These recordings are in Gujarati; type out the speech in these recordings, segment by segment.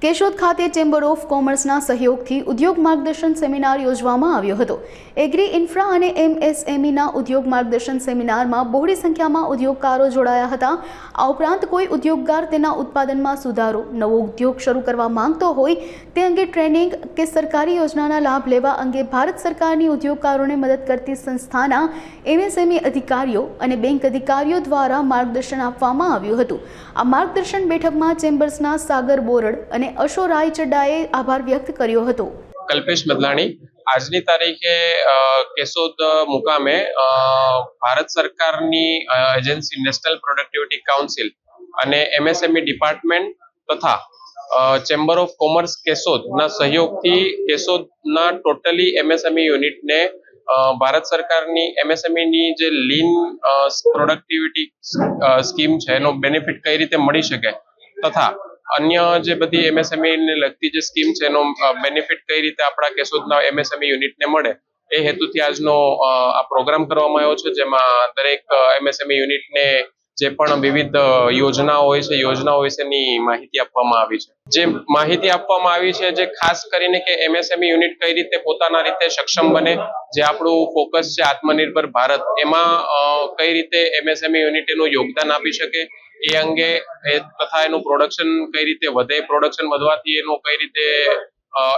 કેશોદ ખાતે ચેમ્બર ઓફ કોમર્સના સહયોગથી ઉદ્યોગ માર્ગદર્શન સેમિનાર યોજવામાં આવ્યો હતો। એગ્રી ઇન્ફ્રા અને એમએસએમઈના ઉદ્યોગ માર્ગદર્શન સેમિનારમાં બહોળી સંખ્યામાં ઉદ્યોગકારો જોડાયા હતા। આ ઉપરાંત કોઈ ઉદ્યોગકાર તેના ઉત્પાદનમાં સુધારો, નવો ઉદ્યોગ શરૂ કરવા માંગતો હોય તે અંગે ટ્રેનિંગ કે સરકારી યોજનાના લાભ લેવા અંગે ભારત સરકારની ઉદ્યોગકારોને મદદ કરતી સંસ્થાના એમએસએમઈ અધિકારીઓ અને બેંક અધિકારીઓ દ્વારા માર્ગદર્શન આપવામાં આવ્યું હતું। આ માર્ગદર્શન બેઠકમાં ચેમ્બર્સના સાગર બોરડ અને અશો રાયચड्डाએ આભાર વ્યક્ત કર્યો હતો। કલ્પેશ મદલાણી આજની તારીખે કેશોદ મુકામે ભારત સરકારની એજન્સી નેશનલ પ્રોડક્ટિવિટી કાઉન્સિલ અને એમએસએમઈ ડિપાર્ટમેન્ટ તથા ચેમ્બર ઓફ કોમર્સ કેશોદના સહયોગથી કેશોદના ટોટલી એમએસએમઈ યુનિટને ભારત સરકારની એમએસએમઈની જે લીન પ્રોડક્ટિવિટી સ્કીમ છે એનો બેનિફિટ કઈ રીતે મળી શકે તથા અન્ય જે બધી એમએસએમઈ ને લગતી જે સ્કીમ છે એનો બેનિફિટ કઈ રીતે આપણા કેશોદના એમએસએમઈ યુનિટને મળે એ હેતુથી આજનો આ પ્રોગ્રામ કરવામાં આવ્યો છે, જેમાં દરેક એમએસએમઈ યુનિટને જે પણ વિવિધ યોજનાઓ હોય છે યોજનાઓ વિશેની માહિતી આપવામાં આવી છે। જે માહિતી આપવામાં આવી છે જે ખાસ કરીને કે એમએસએમઈ યુનિટ કઈ રીતે પોતાના રીતે સક્ષમ બને, જે આપણું ફોકસ છે આત્મનિર્ભર ભારત, એમાં કઈ રીતે એમએસએમઈ યુનિટ એનું યોગદાન આપી શકે એ અંગે તથા એનું પ્રોડક્શન કઈ રીતે વધે, પ્રોડક્શન વધવાથી એનો કઈ રીતે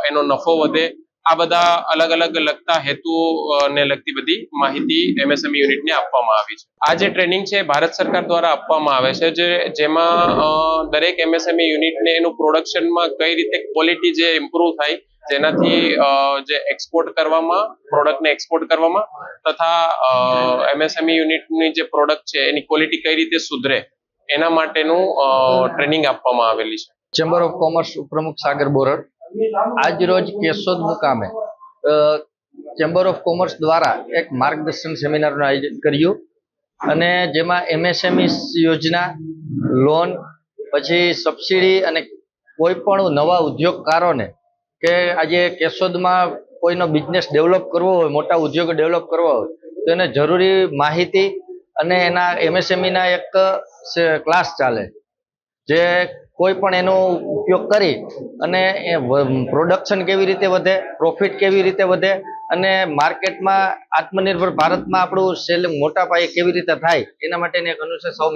એનો નફો વધે, આ બધા અલગ અલગ લગતા હેતુને લગતી બધી માહિતી એમએસએમઈ યુનિટને આપવામાં આવી છે। આ જે ટ્રેનિંગ છે ભારત સરકાર દ્વારા આપવામાં આવે છે, જેમાં દરેક એમએસએમઈ યુનિટને એનું પ્રોડક્શનમાં કઈ રીતે ક્વોલિટી જે ઇમ્પ્રુવ થાય, જેનાથી જે એક્સપોર્ટ કરવામાં, પ્રોડક્ટને એક્સપોર્ટ કરવામાં તથા એમએસએમઈ યુનિટની જે પ્રોડક્ટ છે એની ક્વોલિટી કઈ રીતે સુધરે એના માટેનું ટ્રેનિંગ આપવામાં આવેલી છે। ચેમ્બર ઓફ કોમર્સ પ્રમુખ સાગર બોરડ આજ રોજ કેશોદ મુકામે ચેમ્બર ઓફ કોમર્સ દ્વારા એક માર્ગદર્શન સેમિનારનું આયોજન કર્યું અને જેમાં એમએસએમઈ યોજના, લોન, પછી સબસિડી અને કોઈ પણ નવા ઉદ્યોગકારોને કે આજે કેશોદમાં કોઈનો બિઝનેસ ડેવલપ કરવો હોય, મોટા ઉદ્યોગ ડેવલપ કરવા હોય તો એને જરૂરી માહિતી અને એના એમએસએમઈના એક ક્લાસ ચાલે, જે કોઈ પણ એનો ઉપયોગ કરી અને પ્રોડક્શન કેવી રીતે વધે, પ્રોફિટ કેવી રીતે વધે અને માર્કેટમાં આત્મનિર્ભર ભારતમાં આપણું સેલિંગ મોટા પાયે કેવી રીતે થાય એના માટેની એક અનુસાર સૌ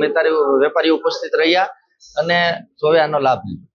વેપારીઓ ઉપસ્થિત રહ્યા અને સૌએ આનો લાભ લીધો।